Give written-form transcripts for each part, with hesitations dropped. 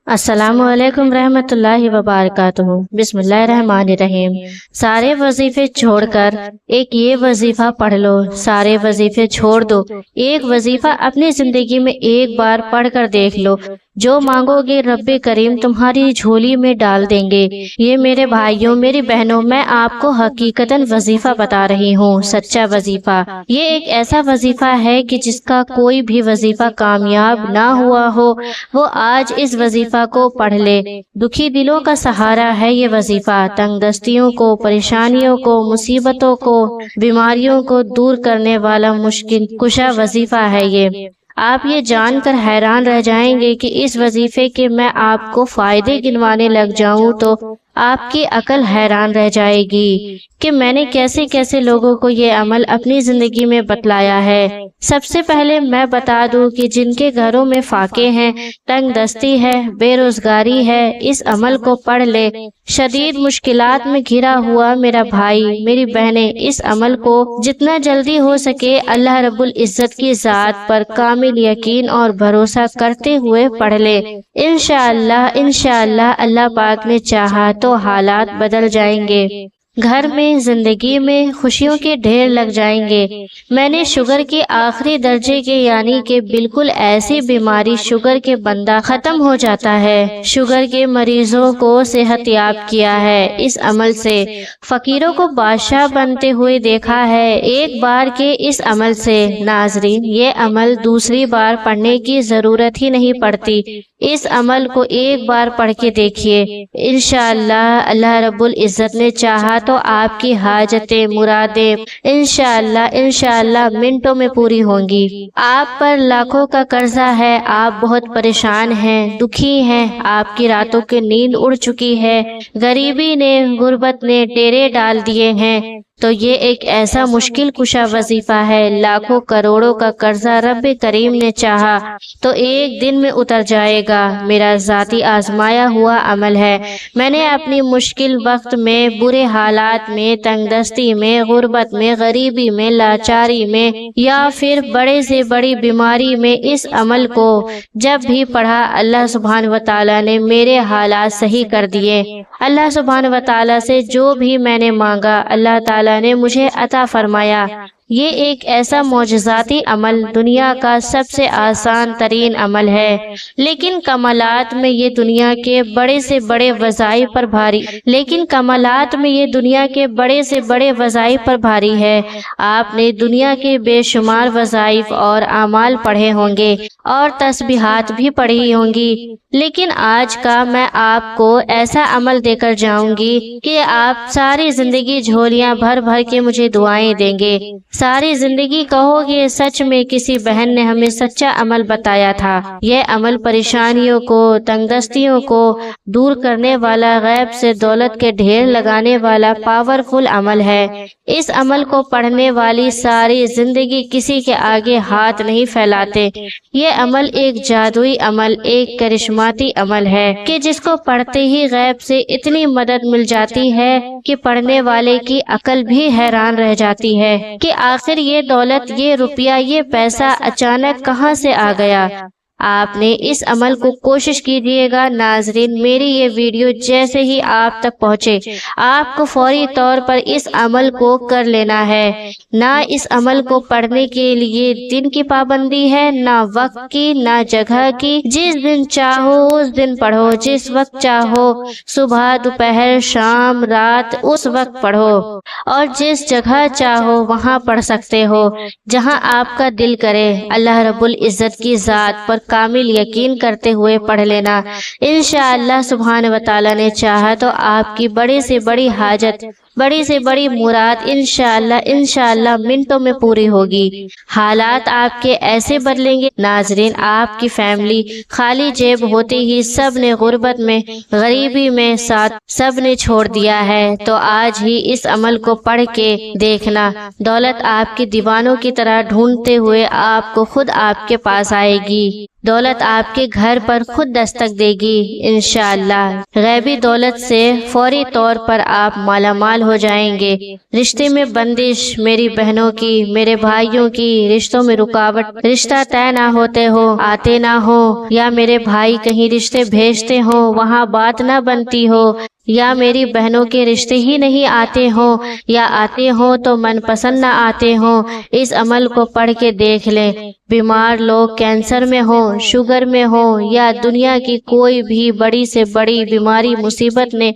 السلام علیکم رحمۃ اللہ وبرکاتہ۔ بسم اللہ الرحمن الرحیم۔ سارے وظیفے چھوڑ کر ایک یہ وظیفہ پڑھ لو، سارے وظیفے چھوڑ دو، ایک وظیفہ اپنی زندگی میں ایک بار پڑھ کر دیکھ لو، جو مانگو گے رب کریم تمہاری جھولی میں ڈال دیں گے۔ یہ میرے بھائیوں میری بہنوں، میں آپ کو حقیقتاً وظیفہ بتا رہی ہوں، سچا وظیفہ۔ یہ ایک ایسا وظیفہ ہے کہ جس کا کوئی بھی وظیفہ کامیاب نہ ہوا ہو وہ آج اس وظیفہ کو پڑھ لے۔ دکھی دلوں کا سہارا ہے یہ وظیفہ، تنگ دستیوں کو، پریشانیوں کو، مصیبتوں کو، بیماریوں کو دور کرنے والا مشکل کشا وظیفہ ہے یہ۔ آپ یہ جان کر حیران رہ جائیں گے کہ اس وظیفے کے میں آپ کو فائدے گنوانے لگ جاؤں تو آپ کی عقل حیران رہ جائے گی کہ میں نے کیسے کیسے لوگوں کو یہ عمل اپنی زندگی میں بتلایا ہے۔ سب سے پہلے میں بتا دوں کہ جن کے گھروں میں فاقے ہیں، تنگ دستی ہے، بے روزگاری ہے، اس عمل کو پڑھ لے۔ شدید مشکلات میں گھرا ہوا میرا بھائی میری بہنیں اس عمل کو جتنا جلدی ہو سکے اللہ رب العزت کی ذات پر کامل یقین اور بھروسہ کرتے ہوئے پڑھ لے۔ انشاءاللہ اللہ پاک نے چاہا تو حالات بدل جائیں گے، گھر میں زندگی میں خوشیوں کے ڈھیر لگ جائیں گے۔ میں نے شوگر کے آخری درجے کے یعنی کہ بالکل ایسی بیماری شوگر کے بندہ ختم ہو جاتا ہے، شوگر کے مریضوں کو صحت یاب کیا ہے اس عمل سے، فقیروں کو بادشاہ بنتے ہوئے دیکھا ہے ایک بار کے اس عمل سے۔ ناظرین، یہ عمل دوسری بار پڑھنے کی ضرورت ہی نہیں پڑتی، اس عمل کو ایک بار پڑھ کے دیکھیے، انشاءاللہ اللہ رب العزت نے چاہا تو آپ کی حاجتیں مرادیں انشاءاللہ منٹوں میں پوری ہوں گی۔ آپ پر لاکھوں کا قرضہ ہے، آپ بہت پریشان ہیں، دکھی ہیں، آپ کی راتوں کی نیند اڑ چکی ہے، غریبی نے غربت نے ڈیرے ڈال دیے ہیں، تو یہ ایک ایسا مشکل کشا وظیفہ ہے۔ لاکھوں کروڑوں کا قرضہ رب کریم نے چاہا تو ایک دن میں اتر جائے گا۔ میرا ذاتی آزمایا ہوا عمل ہے، میں نے اپنی مشکل وقت میں، برے حالات میں، تنگ دستی میں، غربت میں، غریبی میں، لاچاری میں یا پھر بڑے سے بڑی بیماری میں اس عمل کو جب بھی پڑھا اللہ سبحانہ وتعالی نے میرے حالات صحیح کر دیے۔ اللہ سبحانہ وتعالی سے جو بھی میں نے مانگا اللہ تعالی نے مجھے عطا فرمایا۔ یہ ایک ایسا معجزاتی عمل دنیا کا سب سے آسان ترین عمل ہے، لیکن کمالات میں یہ دنیا کے بڑے سے بڑے وظائف پر بھاری ہے۔ آپ نے دنیا کے بے شمار وظائف اور اعمال پڑھے ہوں گے اور تسبیحات بھی پڑھی ہوں گی، لیکن آج کا میں آپ کو ایسا عمل دے کر جاؤں گی کہ آپ ساری زندگی جھولیاں بھر بھر کے مجھے دعائیں دیں گے، ساری زندگی کہو گے سچ میں کسی بہن نے ہمیں سچا عمل بتایا تھا۔ یہ عمل پریشانیوں کو، تنگ دستیوں کو دور کرنے والا، غیب سے دولت کے ڈھیر لگانے والا پاورفل عمل ہے۔ اس عمل کو پڑھنے والی ساری زندگی کسی کے آگے ہاتھ نہیں پھیلاتے۔ یہ عمل ایک جادوئی عمل، ایک کرشماتی عمل ہے کہ جس کو پڑھتے ہی غیب سے اتنی مدد مل جاتی ہے کہ پڑھنے والے کی عقل بھی حیران رہ جاتی ہے کہ آخر یہ دولت، یہ روپیہ، یہ پیسہ اچانک کہاں سے آ گیا۔ آپ نے اس عمل کو کوشش کیجیے گا۔ ناظرین، میری یہ ویڈیو جیسے ہی آپ تک پہنچے آپ کو فوری طور پر اس عمل کو کر لینا ہے۔ نہ اس عمل کو پڑھنے کے لیے دن کی پابندی ہے، نہ وقت کی، نہ جگہ کی۔ جس دن چاہو اس دن پڑھو، جس وقت چاہو، صبح، دوپہر، شام، رات، اس وقت پڑھو، اور جس جگہ چاہو وہاں پڑھ سکتے ہو، جہاں آپ کا دل کرے۔ اللہ رب العزت کی ذات پر کامل یقین کرتے ہوئے پڑھ لینا، انشاءاللہ سبحانہ وتعالی نے چاہا تو آپ کی بڑی سے بڑی حاجت، بڑی سے بڑی مراد انشاءاللہ منٹوں میں پوری ہوگی۔ حالات آپ کے ایسے بدلیں گے۔ ناظرین، آپ کی فیملی خالی جیب ہوتے ہی سب نے غربت میں، غریبی میں ساتھ سب نے چھوڑ دیا ہے، تو آج ہی اس عمل کو پڑھ کے دیکھنا، دولت آپ کے دیوانوں کی طرح ڈھونڈتے ہوئے آپ کو خود آپ کے پاس آئے گی۔ دولت آپ کے گھر پر خود دستک دے گی انشاءاللہ۔ غیبی دولت سے فوری طور پر آپ مالا مال ہو جائیں گے۔ رشتے میں بندش، میری بہنوں کی، میرے بھائیوں کی رشتوں میں رکاوٹ، رشتہ طے نہ ہوتے ہو، آتے نہ ہو، یا میرے بھائی کہیں رشتے بھیجتے ہو وہاں بات نہ بنتی ہو، یا میری بہنوں کے رشتے ہی نہیں آتے ہوں، یا آتے ہوں تو من پسند نہ آتے ہوں، اس عمل کو پڑھ کے دیکھ لیں۔ بیمار لوگ کینسر میں ہوں، شوگر میں ہوں، یا دنیا کی کوئی بھی بڑی سے بڑی بیماری مصیبت نے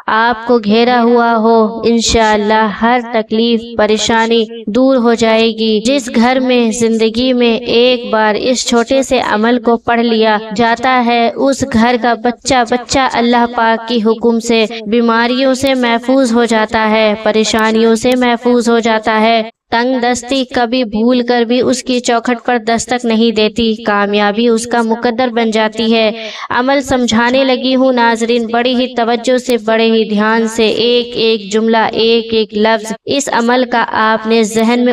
آپ کو گھیرا ہوا ہو، انشاءاللہ ہر تکلیف پریشانی دور ہو جائے گی۔ جس گھر میں زندگی میں ایک بار اس چھوٹے سے عمل کو پڑھ لیا جاتا ہے، اس گھر کا بچہ اللہ پاک کی حکم سے بیماریوں سے محفوظ ہو جاتا ہے، پریشانیوں سے محفوظ ہو جاتا ہے۔ تنگ دستی کبھی بھول کر بھی اس کی چوکھٹ پر دستک نہیں دیتی، کامیابی اس کا مقدر بن جاتی ہے۔ عمل سمجھانے لگی ہوں ناظرین، بڑی ہی توجہ سے، بڑے ہی دھیان سے، ایک ایک جملہ، ایک ایک لفظ اس عمل کا آپ نے اپنے ذہن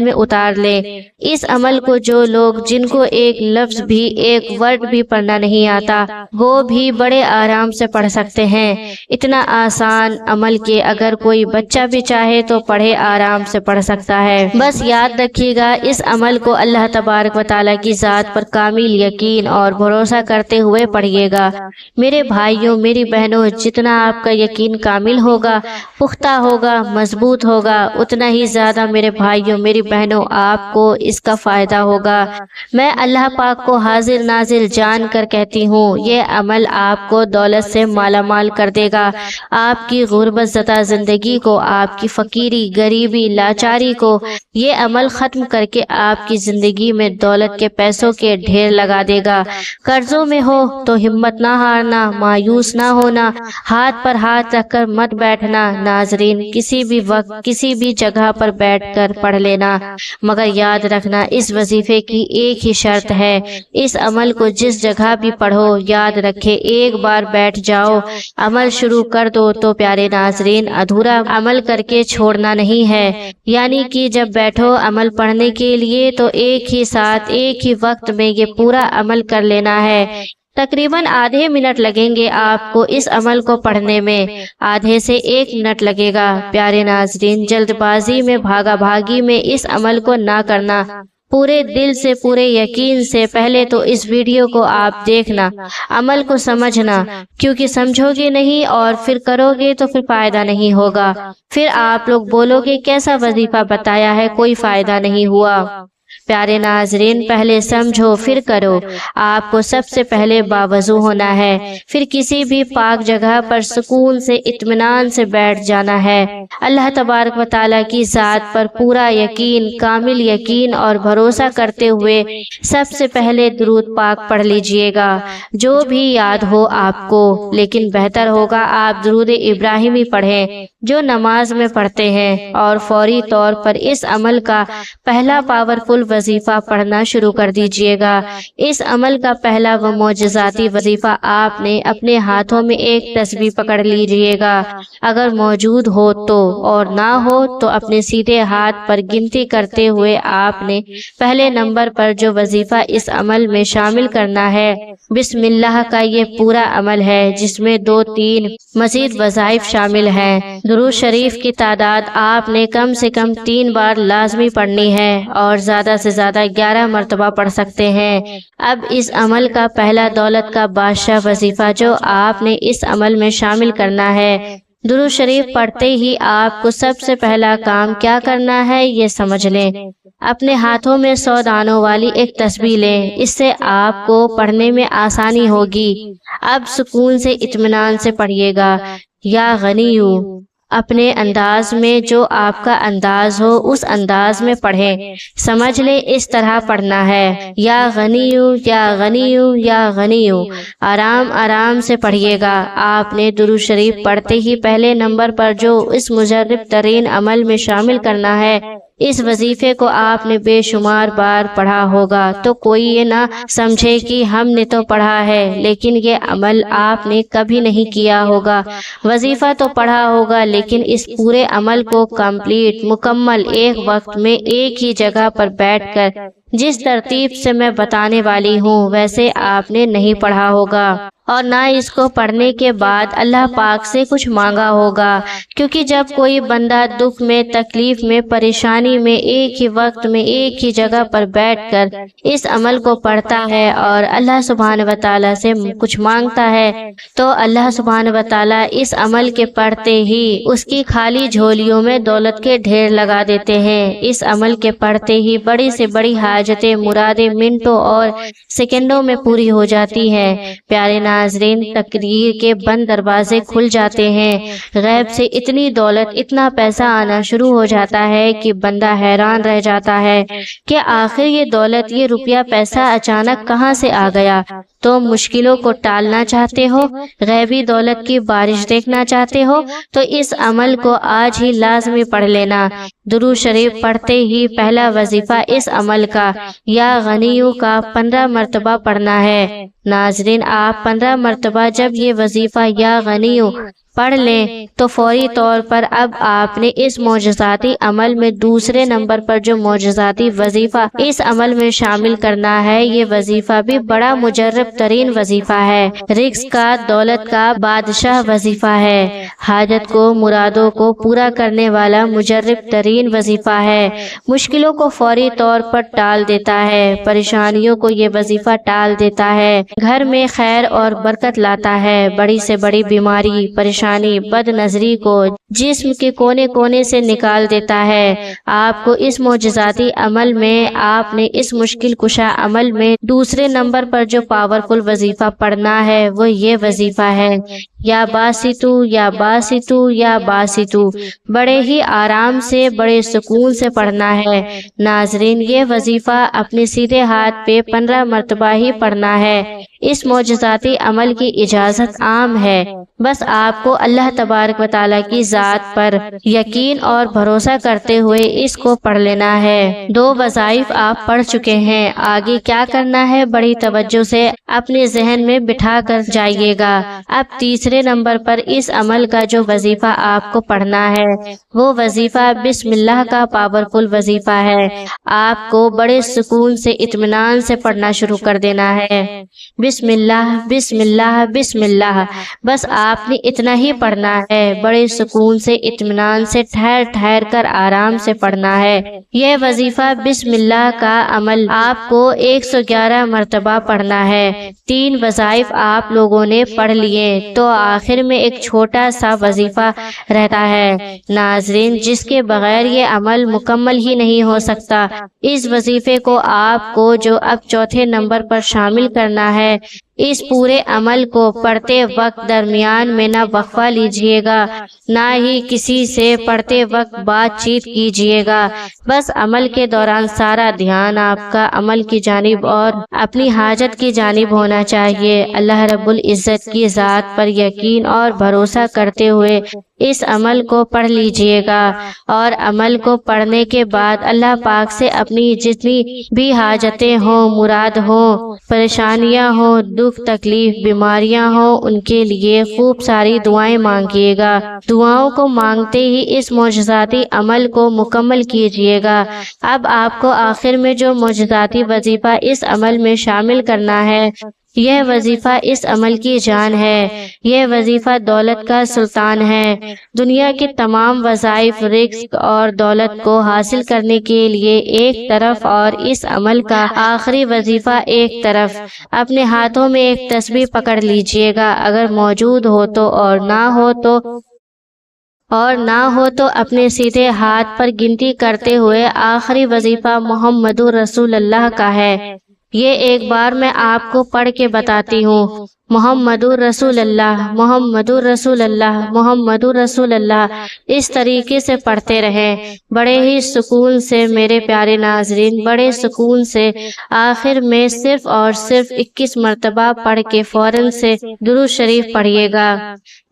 میں اتار لیں۔ اس عمل کو جو لوگ جن کو ایک لفظ بھی، ایک ورڈ بھی پڑھنا نہیں آتا، وہ بھی بڑے آرام سے پڑھ سکتے ہیں۔ اتنا آسان عمل کہ اگر کوئی بچہ بھی چاہے تو پڑھے، آرام سے پڑھ سکتا ہے۔ بس یاد رکھیے گا، اس عمل کو اللہ تبارک و تعالیٰ کی ذات پر کامل یقین اور بھروسہ کرتے ہوئے پڑھیے گا۔ میرے بھائیوں، میری بہنوں، جتنا آپ کا یقین کامل ہوگا، پختہ ہوگا، مضبوط ہوگا، اتنا ہی زیادہ میرے بھائیوں، میری بہنوں، آپ کو اس کا فائدہ ہوگا۔ میں اللہ پاک کو حاضر نازل جان کر کہتی ہوں، یہ عمل آپ کو دولت سے مالا مال کر دے گا، آپ کی غربت زدہ زندگی کو، آپ کی فقیری، غریبی، لاچاری کو یہ عمل ختم کر کے آپ کی زندگی میں دولت کے پیسوں کے ڈھیر لگا دے گا۔ قرضوں میں ہو تو ہمت نہ ہارنا، مایوس نہ ہونا، ہاتھ پر ہاتھ رکھ کر مت بیٹھنا۔ ناظرین، کسی بھی وقت کسی بھی جگہ پر بیٹھ کر پڑھ لینا، مگر یاد رکھنا اس وظیفے کی ایک ہی شرط ہے، اس عمل کو جس جگہ بھی پڑھو، یاد رکھے ایک بار بیٹھ جاؤ، عمل شروع کر دو تو پیارے ناظرین ادھورا عمل کر کے چھوڑنا نہیں ہے، یعنی کہ جب بیٹھو عمل پڑھنے کے لیے تو ایک ہی ساتھ، ایک ہی وقت میں یہ پورا عمل کر لینا ہے۔ تقریباً آدھے منٹ لگیں گے آپ کو اس عمل کو پڑھنے میں، آدھے سے 1 منٹ لگے گا۔ پیارے ناظرین، جلد بازی میں، بھاگا بھاگی میں اس عمل کو نہ کرنا، پورے دل سے، پورے یقین سے پہلے تو اس ویڈیو کو آپ دیکھنا، عمل کو سمجھنا، کیونکہ سمجھو گے نہیں اور پھر کرو گے تو پھر فائدہ نہیں ہوگا، پھر آپ لوگ بولو گے کیسا وظیفہ بتایا ہے، کوئی فائدہ نہیں ہوا۔ پیارے ناظرین، پہلے سمجھو پھر کرو۔ آپ کو سب سے پہلے باوضو ہونا ہے، پھر کسی بھی پاک جگہ پر سکون سے، اطمینان سے بیٹھ جانا ہے۔ اللہ تبارک و تعالیٰ کی ذات پر پورا یقین، کامل یقین اور بھروسہ کرتے ہوئے سب سے پہلے درود پاک پڑھ لیجئے گا، جو بھی یاد ہو آپ کو، لیکن بہتر ہوگا آپ درود ابراہیمی پڑھیں جو نماز میں پڑھتے ہیں، اور فوری طور پر اس عمل کا پہلا پاورفل وظیفہ پڑھنا شروع کر دیجئے گا۔ اس عمل کا پہلا و معجزاتی وظیفہ آپ نے اپنے ہاتھوں میں ایک تسبیح پکڑ لیجئے گا، اگر موجود ہو تو، اور نہ ہو تو اپنے سیدھے ہاتھ پر گنتی کرتے ہوئے آپ نے پہلے نمبر پر جو وظیفہ اس عمل میں شامل کرنا ہے، بسم اللہ کا یہ پورا عمل ہے، جس میں 2-3 مزید وظائف شامل ہیں۔ درود شریف کی تعداد آپ نے کم سے کم 3 بار لازمی پڑھنی ہے، اور زیادہ سے زیادہ 11 مرتبہ پڑھ سکتے ہیں۔ اب اس عمل کا پہلا دولت کا بادشاہ وظیفہ جو آپ نے اس عمل میں شامل کرنا ہے، درود شریف پڑھتے ہی آپ کو سب سے پہلا کام کیا کرنا ہے یہ سمجھ لیں۔ اپنے ہاتھوں میں 100 دانوں والی ایک تسبیح لیں، اس سے آپ کو پڑھنے میں آسانی ہوگی۔ اب سکون سے، اطمینان سے پڑھیے گا۔ یا غنیو، اپنے انداز میں، جو آپ کا انداز ہو اس انداز میں پڑھیں، سمجھ لیں اس طرح پڑھنا ہے، یا غنیو، یا غنیو، یا غنیو، آرام آرام سے پڑھیے گا۔ آپ نے درود شریف پڑھتے ہی پہلے نمبر پر جو اس مجرب ترین عمل میں شامل کرنا ہے، اس وظیفے کو آپ نے بے شمار بار پڑھا ہوگا، تو کوئی یہ نہ سمجھے کہ ہم نے تو پڑھا ہے لیکن یہ عمل آپ نے کبھی نہیں کیا ہوگا۔ وظیفہ تو پڑھا ہوگا لیکن اس پورے عمل کو کمپلیٹ، مکمل ایک وقت میں ایک ہی جگہ پر بیٹھ کر جس ترتیب سے میں بتانے والی ہوں ویسے آپ نے نہیں پڑھا ہوگا اور نہ اس کو پڑھنے کے بعد اللہ پاک سے کچھ مانگا ہوگا، کیونکہ جب کوئی بندہ دکھ میں، تکلیف میں، پریشانی میں ایک ہی وقت میں ایک ہی جگہ پر بیٹھ کر اس عمل کو پڑھتا ہے اور اللہ سبحانہ و تعالیٰ سے کچھ مانگتا ہے تو اللہ سبحانہ و تعالیٰ اس عمل کے پڑھتے ہی اس کی خالی جھولیوں میں دولت کے ڈھیر لگا دیتے ہیں۔ اس عمل کے پڑھتے ہی بڑی سے بڑی حاجتیں، مرادیں منٹوں اور سیکنڈوں میں پوری ہو جاتی ہے۔ پیارے ناظرین، تقدیر کے بند دروازے کھل جاتے ہیں، غیب سے اتنی دولت، اتنا پیسہ آنا شروع ہو جاتا ہے کہ بندہ حیران رہ جاتا ہے کہ آخر یہ دولت، یہ روپیہ پیسہ اچانک کہاں سے آ گیا۔ تو مشکلوں کو ٹالنا چاہتے ہو، غیبی دولت کی بارش دیکھنا چاہتے ہو تو اس عمل کو آج ہی لازمی پڑھ لینا۔ درود شریف پڑھتے ہی پہلا وظیفہ اس عمل کا یا غنیوں کا 15 مرتبہ پڑھنا ہے۔ ناظرین، آپ 15 مرتبہ جب یہ وظیفہ یا غنیوں پڑھ لیں تو فوری طور پر اب آپ نے اس معجزاتی عمل میں دوسرے نمبر پر جو معجزاتی وظیفہ اس عمل میں شامل کرنا ہے، یہ وظیفہ بھی بڑا مجرب ترین وظیفہ ہے، رزق کا، دولت کا بادشاہ وظیفہ ہے، حاجت کو، مرادوں کو پورا کرنے والا مجرب ترین وظیفہ ہے، مشکلوں کو فوری طور پر ٹال دیتا ہے، پریشانیوں کو یہ وظیفہ ٹال دیتا ہے، گھر میں خیر اور برکت لاتا ہے، بڑی سے بڑی بیماری، پریشانی، بد نظری کو جسم کے کونے کونے سے نکال دیتا ہے۔ آپ کو اس معجزاتی عمل میں، آپ نے اس مشکل کشا عمل میں دوسرے نمبر پر جو پاورفل وظیفہ پڑھنا ہے وہ یہ وظیفہ ہے، یا باسطو یا باسطو یا باسطو، بڑے ہی آرام سے، بڑے سکون سے پڑھنا ہے۔ ناظرین، یہ وظیفہ اپنے سیدھے ہاتھ پہ 15 مرتبہ ہی پڑھنا ہے۔ اس معجزاتی عمل کی اجازت عام ہے، بس آپ کو اللہ تبارک و تعالیٰ کی ذات پر یقین اور بھروسہ کرتے ہوئے اس کو پڑھ لینا ہے۔ 2 وظائف آپ پڑھ چکے ہیں، آگے کیا کرنا ہے بڑی توجہ سے اپنے ذہن میں بٹھا کر جائیے گا۔ اب تیسرے نمبر پر اس عمل کا جو وظیفہ آپ کو پڑھنا ہے وہ وظیفہ بسم اللہ کا پاورفل وظیفہ ہے۔ آپ کو بڑے سکون سے، اطمینان سے پڑھنا شروع کر دینا ہے۔ بسم اللہ، بسم اللہ، بسم اللہ، بس آپ نے اتنا ہی پڑھنا ہے، بڑے سکون سے، اطمینان سے، ٹھہر ٹھہر کر آرام سے پڑھنا ہے۔ یہ وظیفہ بسم اللہ کا عمل آپ کو 111 مرتبہ پڑھنا ہے۔ 3 وظائف آپ لوگوں نے پڑھ لیے تو آخر میں ایک چھوٹا سا وظیفہ رہتا ہے۔ ناظرین، جس کے بغیر یہ عمل مکمل ہی نہیں ہو سکتا، اس وظیفے کو آپ کو جو اب چوتھے نمبر پر شامل کرنا ہے، اس پورے عمل کو پڑھتے وقت درمیان میں نہ وقفہ لیجیے گا، نہ ہی کسی سے پڑھتے وقت بات چیت کیجیے گا، بس عمل کے دوران سارا دھیان آپ کا عمل کی جانب اور اپنی حاجت کی جانب ہونا چاہیے۔ اللہ رب العزت کی ذات پر یقین اور بھروسہ کرتے ہوئے اس عمل کو پڑھ لیجیے گا، اور عمل کو پڑھنے کے بعد اللہ پاک سے اپنی جتنی بھی حاجتیں ہوں، مراد ہوں، پریشانیاں ہوں، دکھ تکلیف، بیماریاں ہوں، ان کے لیے خوب ساری دعائیں مانگیے گا۔ دعاؤں کو مانگتے ہی اس معجزاتی عمل کو مکمل کیجیے گا۔ اب آپ کو آخر میں جو معجزاتی وظیفہ اس عمل میں شامل کرنا ہے، یہ وظیفہ اس عمل کی جان ہے، یہ وظیفہ دولت کا سلطان ہے۔ دنیا کے تمام وظائف رزق اور دولت کو حاصل کرنے کے لیے ایک طرف اور اس عمل کا آخری وظیفہ ایک طرف، اپنے ہاتھوں میں ایک تسبیح پکڑ لیجئے گا، اگر موجود ہو تو، اور نہ ہو تو اپنے سیدھے ہاتھ پر گنتی کرتے ہوئے آخری وظیفہ محمد رسول اللہ کا ہے۔ یہ ایک بار میں آپ کو پڑھ کے بتاتی ہوں۔ محمد رسول اللہ، محمد رسول اللہ، محمد رسول اللہ، اس طریقے سے پڑھتے رہیں بڑے ہی سکون سے میرے پیارے ناظرین، بڑے سکون سے۔ آخر میں صرف اور صرف 21 مرتبہ پڑھ کے فوراً سے درود شریف پڑھیے گا۔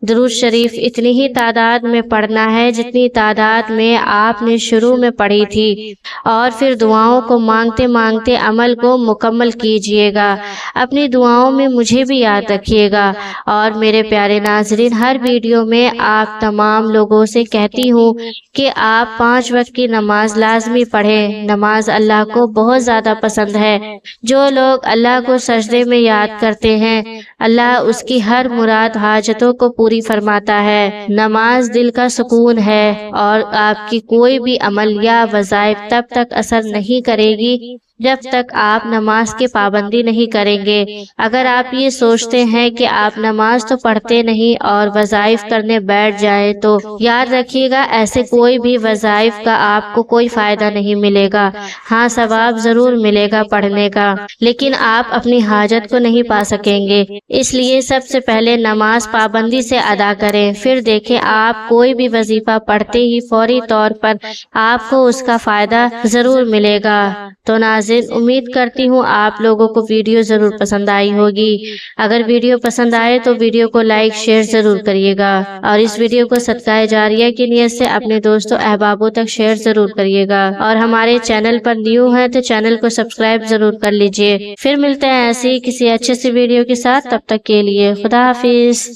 درود شریف اتنی ہی تعداد میں پڑھنا ہے جتنی تعداد میں آپ نے شروع میں پڑھی تھی، اور پھر دعاؤں کو مانگتے مانگتے عمل کو مکمل مکمل کیجیے گا۔ اپنی دعاؤں میں مجھے بھی یاد رکھیے گا۔ اور میرے پیارے ناظرین، ہر ویڈیو میں آپ تمام لوگوں سے کہتی ہوں کہ آپ 5 وقت کی نماز لازمی پڑھیں۔ نماز اللہ کو بہت زیادہ پسند ہے۔ جو لوگ اللہ کو سجدے میں یاد کرتے ہیں، اللہ اس کی ہر مراد حاجتوں کو پوری فرماتا ہے۔ نماز دل کا سکون ہے اور آپ کی کوئی بھی عمل یا وظائف تب تک اثر نہیں کرے گی جب تک آپ نماز کی پابندی نہیں کریں گے۔ اگر آپ یہ سوچتے ہیں کہ آپ نماز تو پڑھتے نہیں اور وظائف کرنے بیٹھ جائیں تو یاد رکھیے گا، ایسے کوئی بھی وظائف کا آپ کو کوئی فائدہ نہیں ملے گا۔ ہاں، ثواب ضرور ملے گا پڑھنے کا، لیکن آپ اپنی حاجت کو نہیں پا سکیں گے۔ اس لیے سب سے پہلے نماز پابندی سے ادا کریں، پھر دیکھیں آپ کوئی بھی وظیفہ پڑھتے ہی فوری طور پر آپ کو اس کا فائدہ ضرور ملے گا۔ تو ناظرین، امید کرتی ہوں آپ لوگوں کو ویڈیو ضرور پسند آئی ہوگی۔ اگر ویڈیو پسند آئے تو ویڈیو کو لائک شیئر ضرور کریے گا، اور اس ویڈیو کو صدقہ جاریہ کی نیت سے اپنے دوستوں احبابوں تک شیئر ضرور کریے گا، اور ہمارے چینل پر نیو ہے تو چینل کو سبسکرائب ضرور کر لیجئے۔ پھر ملتے ہیں ایسی کسی اچھے سی ویڈیو کے ساتھ، تب تک کے لیے خدا حافظ۔